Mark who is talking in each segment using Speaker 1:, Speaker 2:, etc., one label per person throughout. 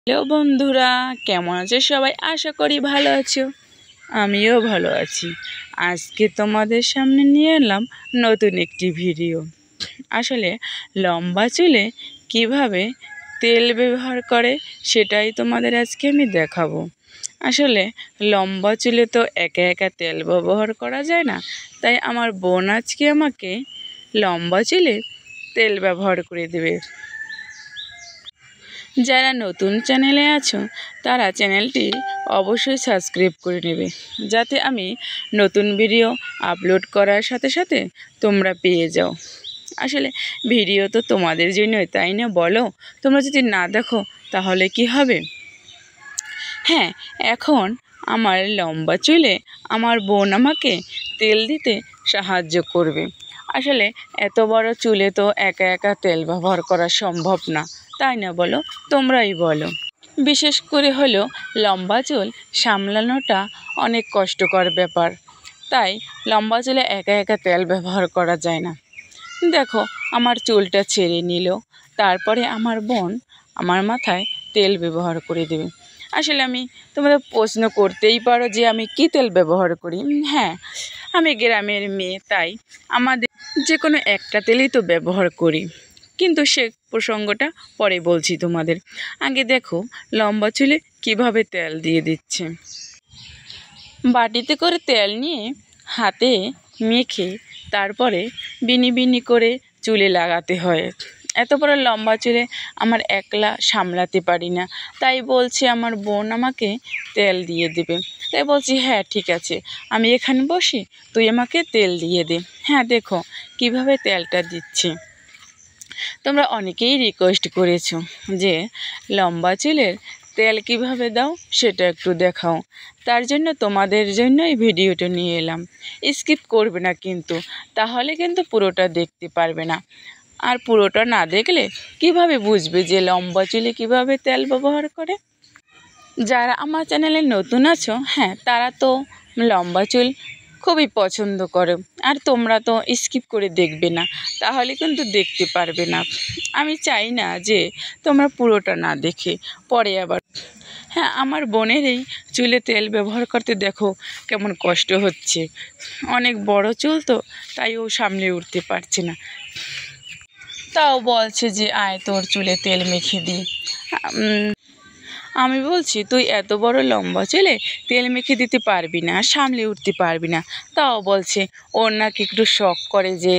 Speaker 1: Hello বন্ধুরা, কেমন আছো সবাই? আশা করি ভালো আছো। আমিও ভালো আছি। আজকে তোমাদের সামনে নিয়ে এলাম নতুন একটি ভিডিও। আসলে লম্বা চুলে কিভাবে তেল ব্যবহার করে সেটাই তোমাদের আজকে আমি দেখাবো। আসলে লম্বা চুলে তো একা একা তেল ব্যবহার করা যায় না, তাই আমার বোন আজকে আমাকে লম্বা চুলে তেল ব্যবহার করে দেবে। যারা নতুন চ্যানেলে আছো তারা চ্যানেলটি অবশ্যই সাবস্ক্রাইব করে নেবে, যাতে আমি নতুন ভিডিও আপলোড করার সাথে সাথে তোমরা পেয়ে যাও। আসলে ভিডিও তো তোমাদের জন্যই, তাই না বলো? তোমরা যদি না দেখো তাহলে কি হবে? হ্যাঁ, এখন আমার লম্বা চুলে আমার বোন আমাকে তেল দিতে সাহায্য করবে। আসলে এত বড় চুলে তো একা একা তেল ব্যবহার করা সম্ভব না, তাই না বলো? তোমরাই বলো। বিশেষ করে হলো লম্বা চুল সামলানোটা অনেক কষ্টকর ব্যাপার, তাই লম্বা চুলে একা একা তেল ব্যবহার করা যায় না। দেখো, আমার চুলটা ছেড়ে নিল, তারপরে আমার বোন আমার মাথায় তেল ব্যবহার করে দেবে। আসলে তোমরা প্রশ্ন করতেই পারো যে আমি কী তেল ব্যবহার করি। হ্যাঁ, আমি গ্রামের মেয়ে, তাই আমাদের যে কোনো একটা তেলই তো ব্যবহার করি, কিন্তু সে প্রসঙ্গটা পরে বলছি তোমাদের। আগে দেখো লম্বা চুলে কিভাবে তেল দিয়ে দিচ্ছে। বাটিতে করে তেল নিয়ে হাতে মেখে তারপরে বিনি বিনি করে চুলে লাগাতে হয়। এত বড় লম্বা চুলে আমার একলা সামলাতে পারি না, তাই বলছি আমার বোন আমাকে তেল দিয়ে দেবে। তাই বলছি হ্যাঁ ঠিক আছে, আমি এখানে বসি, তুই আমাকে তেল দিয়ে দে। হ্যাঁ, দেখো কিভাবে তেলটা দিচ্ছে। তোমরা অনেকেই রিকোয়েস্ট করেছো যে লম্বা চুলের তেল কিভাবে দাও সেটা একটু দেখাও, তার জন্য তোমাদের জন্য এই ভিডিওটা নিয়ে এলাম। স্কিপ করবে না কিন্তু, তাহলে কিন্তু পুরোটা দেখতে পারবে না। আর পুরোটা না দেখলে কিভাবে বুঝবে যে লম্বা চুলে কিভাবে তেল ব্যবহার করে? যারা আমার চ্যানেলে নতুন আছো, হ্যাঁ তারা তো লম্বা চুল খুবই পছন্দ করো, আর তোমরা তো স্কিপ করে দেখবে না, তাহলে কিন্তু দেখতে পারবে না। আমি চাই না যে তোমরা পুরোটা না দেখে পরে আবার। হ্যাঁ, আমার বোনের এই চুলে তেল ব্যবহার করতে দেখো কেমন কষ্ট হচ্ছে। অনেক বড় চুল তো, তাই ও সামলে উঠতে পারছে না, তাও বলছে যে আয় তোর চুলে তেল মেখে দিই। আমি বলছি তুই এত বড় লম্বা চুলে তেল মেখে দিতে পারবি না, সামলে উঠতে পারবি না। তাও বলছে ওর নাকি একটু শখ করে যে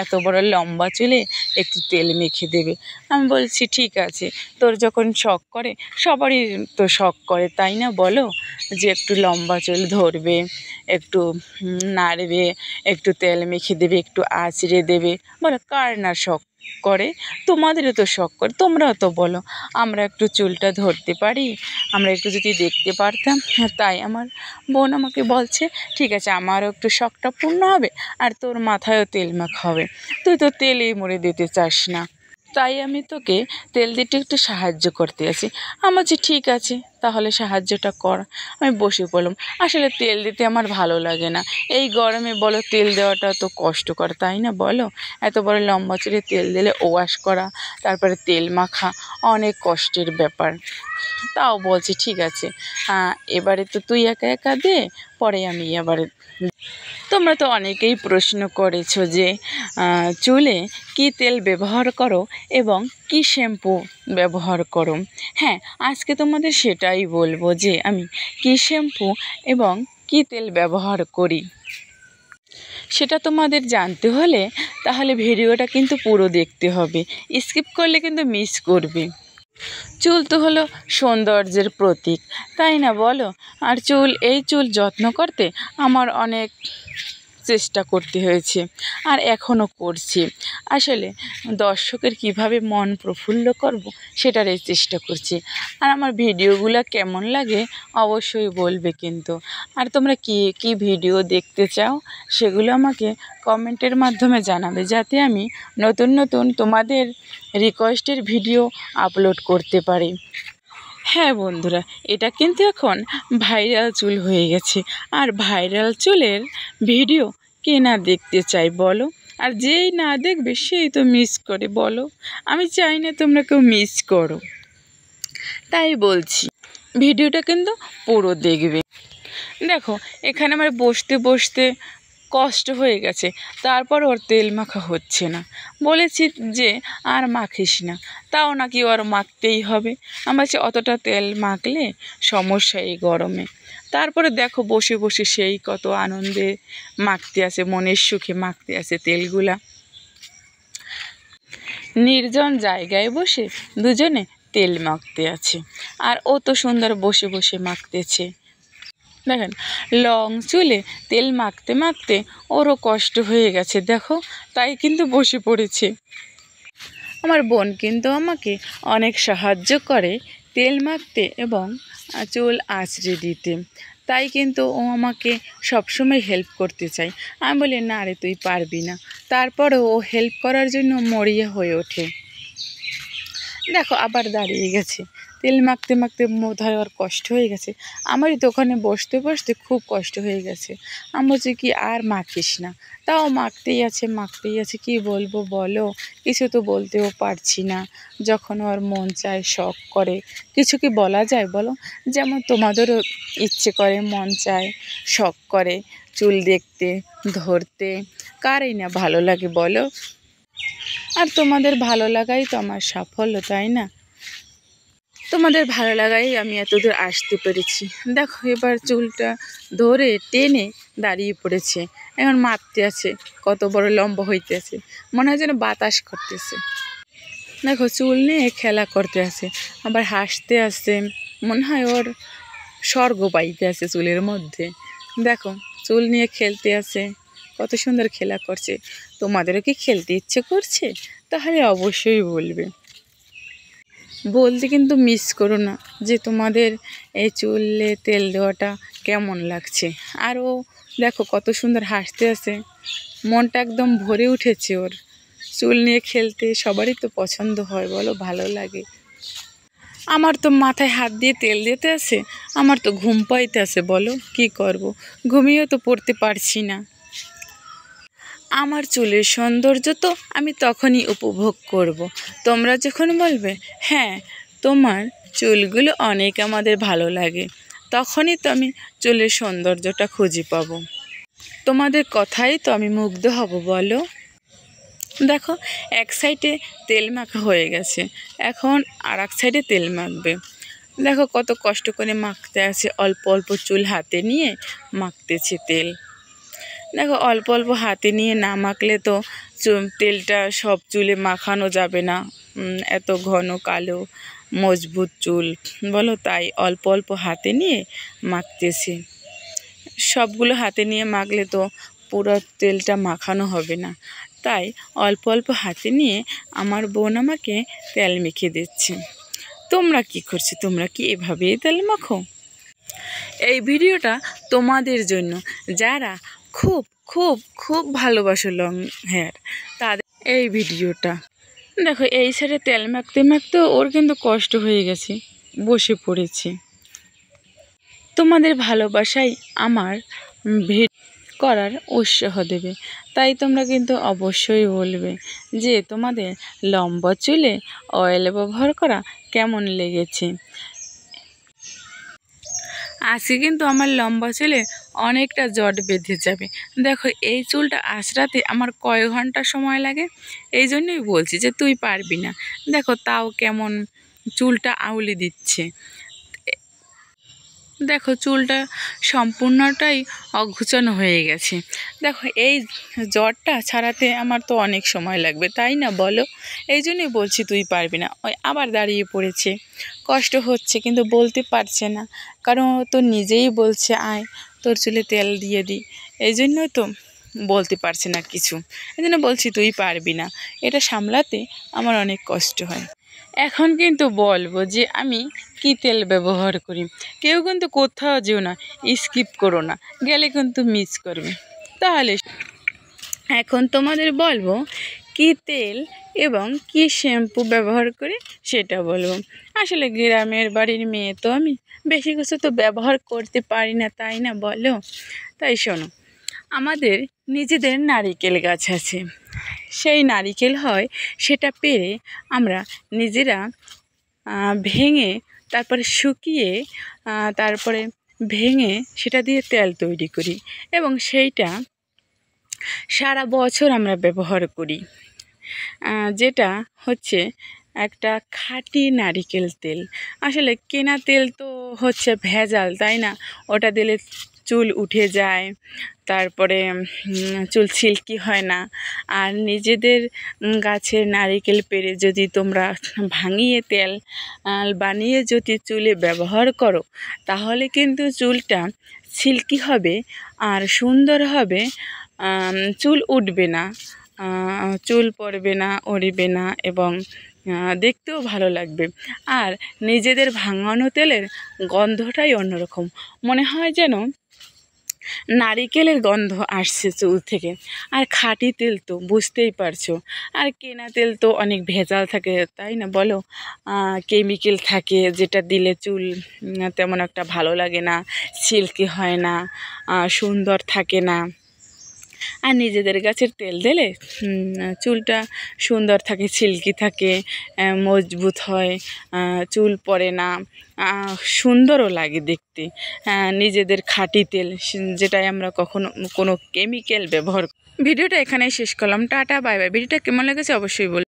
Speaker 1: এত বড় লম্বা চুলে একটু তেল মেখে দেবে। আমি বলছি ঠিক আছে, তোর যখন শখ করে, সবারই তো শখ করে, তাই না বলো? যে একটু লম্বা চুল ধরবে, একটু নাড়বে, একটু তেল মেখে দেবে, একটু আঁচড়ে দেবে। বলো কার না শখ করে? তোমাদেরও তো শখ করে, তোমরাও তো বলো আমরা একটু চুলটা ধরতে পারি, আমরা একটু যদি দেখতে পারতাম। তাই আমার বোন আমাকে বলছে ঠিক আছে, আমারও একটু শখটা পূর্ণ হবে, আর তোর মাথায়ও তেল মাখা হবে। তুই তো তেলেই মরে দিতে চাস না, তাই আমি তোকে তেল দিতে একটু সাহায্য করতে আছি। আমার যে ঠিক আছে, তাহলে সাহায্যটা কর। আমি বসে পড়লাম। আসলে তেল দিতে আমার ভালো লাগে না এই গরমে, বলো তেল দেওয়াটা তো কষ্টকর, তাই না বলো? এত বড় লম্বা চুলে তেল দিলে ওয়াশ করা, তারপরে তেল মাখা অনেক কষ্টের ব্যাপার। তাও বলছি ঠিক আছে, এবারে তো তুই একা একা দে, পরে আমি এবারে। তোমরা তো অনেকেই প্রশ্ন করেছো যে চুলে কী তেল ব্যবহার করো এবং কী শ্যাম্পু ব্যবহার করো। হ্যাঁ, আজকে তোমাদের সেটাই বলবো যে আমি কী শ্যাম্পু এবং কী তেল ব্যবহার করি। সেটা তোমাদের জানতে হলে তাহলে ভিডিওটা কিন্তু পুরো দেখতে হবে, স্কিপ করলে কিন্তু মিস করবে। চুল তো হলো সৌন্দর্যের প্রতীক, তাই না বলো? আর এই চুল যত্ন করতে আমার অনেক চেষ্টা করতে হয়েছে, আর এখনও করছি। আসলে দর্শকের কিভাবে মন প্রফুল্ল করব সেটারই চেষ্টা করছি। আর আমার ভিডিওগুলো কেমন লাগে অবশ্যই বলবে কিন্তু। আর তোমরা কী ভিডিও দেখতে চাও সেগুলো আমাকে কমেন্টের মাধ্যমে জানাবে, যাতে আমি নতুন নতুন তোমাদের রিকোয়েস্টের ভিডিও আপলোড করতে পারি। হ্যাঁ বন্ধুরা, এটা কিন্তু এখন ভাইরাল চুল হয়ে গেছে, আর ভাইরাল চুলের ভিডিও কে না দেখতে চাই বলো? আর যেই না দেখবে সেই তো মিস করে, বলো? আমি চাই না তোমরা কেউ মিস করো। তাই বলছি ভিডিওটা কিন্তু পুরো দেখবে। দেখো এখানে আমার বসতে বসতে কষ্ট হয়ে গেছে, তারপর ওর তেল মাখা হচ্ছে না। বলেছি যে আর মাখিস না, তাও নাকি ওর মাখতেই হবে। আমার বলছি অতটা তেল মাখলে সমস্যা এই গরমে। তারপরে দেখো বসে বসে সেই কত আনন্দে মাখতে আসে, মনের সুখে মাখতে আসে তেলগুলা। নির্জন জায়গায় বসে দুজনে তেল মাখতে আছে, আর ও তো সুন্দর বসে বসে মাখতেছে। দেখেন লং চুলে তেল মাখতে মাখতে ওরও কষ্ট হয়ে গেছে দেখো, তাই কিন্তু বসে পড়েছে। আমার বোন কিন্তু আমাকে অনেক সাহায্য করে তেল মাখতে এবং চুল আঁচড়ে দিতে, তাই কিন্তু ও আমাকে সবসময় হেল্প করতে চায়। আমি বলি না রে তুই পারবি না, তারপরেও ও হেল্প করার জন্য মরিয়া হয়ে ওঠে। দেখো আবার দাঁড়িয়ে গেছে, তেল মাখতে মাখতে বোধহয় ওর কষ্ট হয়ে গেছে। আমারই দোকানে বসতে বসতে খুব কষ্ট হয়ে গেছে। আমি বলছি কি আর মাখিস না, তাও মাখতেই আছে। কি বলবো বলো, কিছু তো বলতেও পারছি না। যখন ওর মন চায় শখ করে, কিছু কি বলা যায় বলো? যেমন তোমাদেরও ইচ্ছে করে, মন চায়, শখ করে চুল দেখতে ধরতে, কারই না ভালো লাগে বলো? আর তোমাদের ভালো লাগাই তো আমার সাফল্য, তাই না? তোমাদের ভালো লাগাই আমি এতদূর আসতে পেরেছি। দেখো এবার চুলটা ধরে টেনে দাঁড়িয়ে পড়েছে, এখন মাপতে আছে কত বড় লম্বা হইতেছে, মনে হয় যেন বাতাস করতেছে। দেখো চুল নিয়ে খেলা করতে আছে, আবার হাসতে আসছে, মনে হয় ওর স্বর্গ পাইতে আছে চুলের মধ্যে। দেখো চুল নিয়ে খেলতে আছে, কত সুন্দর খেলা করছে। তোমাদেরও কি খেলতে ইচ্ছে করছে? তাহলে অবশ্যই বলবে। বলতে কিন্তু মিস করো না যে তোমাদের এই চুলে তেল দেওয়াটা কেমন লাগছে। আর ও দেখো কত সুন্দর হাসতে আছে, মনটা একদম ভরে উঠেছে ওর। চুল নিয়ে খেলতে সবারই তো পছন্দ হয় বলো, ভালো লাগে। আমার তো মাথায় হাত দিয়ে তেল দিতে আছে, আমার তো ঘুম পাইতে আছে বলো, কি করব? ঘুমিয়েও তো পড়তে পারছি না। আমার চুলের সৌন্দর্য তো আমি তখনই উপভোগ করব, তোমরা যখন বলবে হ্যাঁ তোমার চুলগুলো অনেক আমাদের ভালো লাগে, তখনই তো আমি চুলের সৌন্দর্যটা খুঁজে পাবো। তোমাদের কথাই তো আমি মুগ্ধ হব বলো। দেখো এক সাইডে তেল মাখা হয়ে গেছে, এখন আর এক সাইডে তেল মাখবে। দেখো কত কষ্ট করে মাখতে আছে, অল্প অল্প চুল হাতে নিয়ে মাখতেছে তেল। দেখো অল্প অল্প হাতে নিয়ে না মাখলে তো তেলটা সব চুলে মাখানো যাবে না, এত ঘন কালো মজবুত চুল বলো, তাই অল্প অল্প হাতে নিয়ে মাখতেছি। সবগুলো হাতে নিয়ে মাখলে তো পুরো তেলটা মাখানো হবে না, তাই অল্প অল্প হাতে নিয়ে আমার বোন আমাকে তেল মেখে দিচ্ছে। তোমরা কি করছো? তোমরা কি এভাবেই তেল মাখো? এই ভিডিওটা তোমাদের জন্য, যারা খুব খুব খুব ভালোবাসো লং হেয়ার, তাদের এই ভিডিওটা। দেখো এই সাইডে তেল মাখতে মাখতে ওর কিন্তু কষ্ট হয়ে গেছে, বসে পড়েছে। তোমাদের ভালোবাসাই আমার করার উৎসাহ দেবে, তাই তোমরা কিন্তু অবশ্যই বলবে যে তোমাদের লম্বা চুলে অয়েল ব্যবহার করা কেমন লেগেছে। আজকে কিন্তু আমার লম্বা চুলে অনেকটা জট বেঁধে যাবে। দেখো এই চুলটা আঁচড়াতে আমার কয় ঘন্টা সময় লাগে, এই জন্যই বলছি যে তুই পারবি না। দেখো তাও কেমন চুলটা আউলে দিচ্ছে। দেখো চুলটা সম্পূর্ণটাই অঘুচানো হয়ে গেছে। দেখো এই জটটা ছাড়াতে আমার তো অনেক সময় লাগবে, তাই না বলো? এই জন্যই বলছি তুই পারবি না। ওই আবার দাঁড়িয়ে পড়েছে, কষ্ট হচ্ছে কিন্তু বলতে পারছে না, কারণ ও তো নিজেই বলছে আয় তোর চুলে তেল দিয়ে দিই, এই জন্যই তো বলতে পারছে না কিছু। এই জন্য বলছি তুই পারবি না, এটা সামলাতে আমার অনেক কষ্ট হয়। এখন কিন্তু বলবো যে আমি কি তেল ব্যবহার করি। কেউ কিন্তু কোথাও যেও না, স্কিপ করো না, গেলে কিন্তু মিস করবে। তাহলে এখন তোমাদের বলবো কি তেল এবং কি শ্যাম্পু ব্যবহার করি সেটা বলবো। আসলে গ্রামের বাড়ির মেয়ে তো আমি, বেশি কিছু তো ব্যবহার করতে পারি না, তাই না বলো? তাই শোনো, আমাদের নিজেদের নারিকেল গাছ আছে, সেই নারিকেল হয় সেটা পেড়ে আমরা নিজেরা ভেঙে তারপরে শুকিয়ে তারপরে ভেঙে সেটা দিয়ে তেল তৈরি করি এবং সেইটা সারা বছর আমরা ব্যবহার করি, যেটা হচ্ছে একটা খাঁটি নারিকেল তেল। আসলে কেনা তেল তো হচ্ছে ভেজাল, তাই না? ওটা দিলে চুল উঠে যায়, তারপরে চুল সিল্কি হয় না। আর নিজেদের গাছের নারিকেল পেড়ে যদি তোমরা ভাঙিয়ে তেল বানিয়ে যদি চুলে ব্যবহার করো, তাহলে কিন্তু চুলটা সিল্কি হবে আর সুন্দর হবে, চুল উঠবে না, চুল পড়বে না, উড়বে না এবং দেখতেও ভালো লাগবে। আর নিজেদের ভাঙানো তেলের গন্ধটাই অন্যরকম, মনে হয় যেন নারিকেলের গন্ধ আসছে চুল থেকে। আর খাঁটি তেল তো বুঝতেই পারছো, আর কেনা তেল তো অনেক ভেজাল থাকে, তাই না বলো? কেমিক্যাল থাকে, যেটা দিলে চুল তেমন একটা ভালো লাগে না, সিল্কি হয় না, সুন্দর থাকে না। আর নিজেদের গাছের তেল দিলে চুলটা সুন্দর থাকে, সিল্কি থাকে, মজবুত হয়, চুল পড়ে না, সুন্দরও লাগে দেখতে। নিজেদের খাঁটি তেল, যেটাই আমরা কখনো কোনো কেমিক্যাল ব্যবহার। ভিডিওটা এখানেই শেষ করলাম। Tata, bye bye. ভিডিওটা কেমন লেগেছে অবশ্যই বলুন।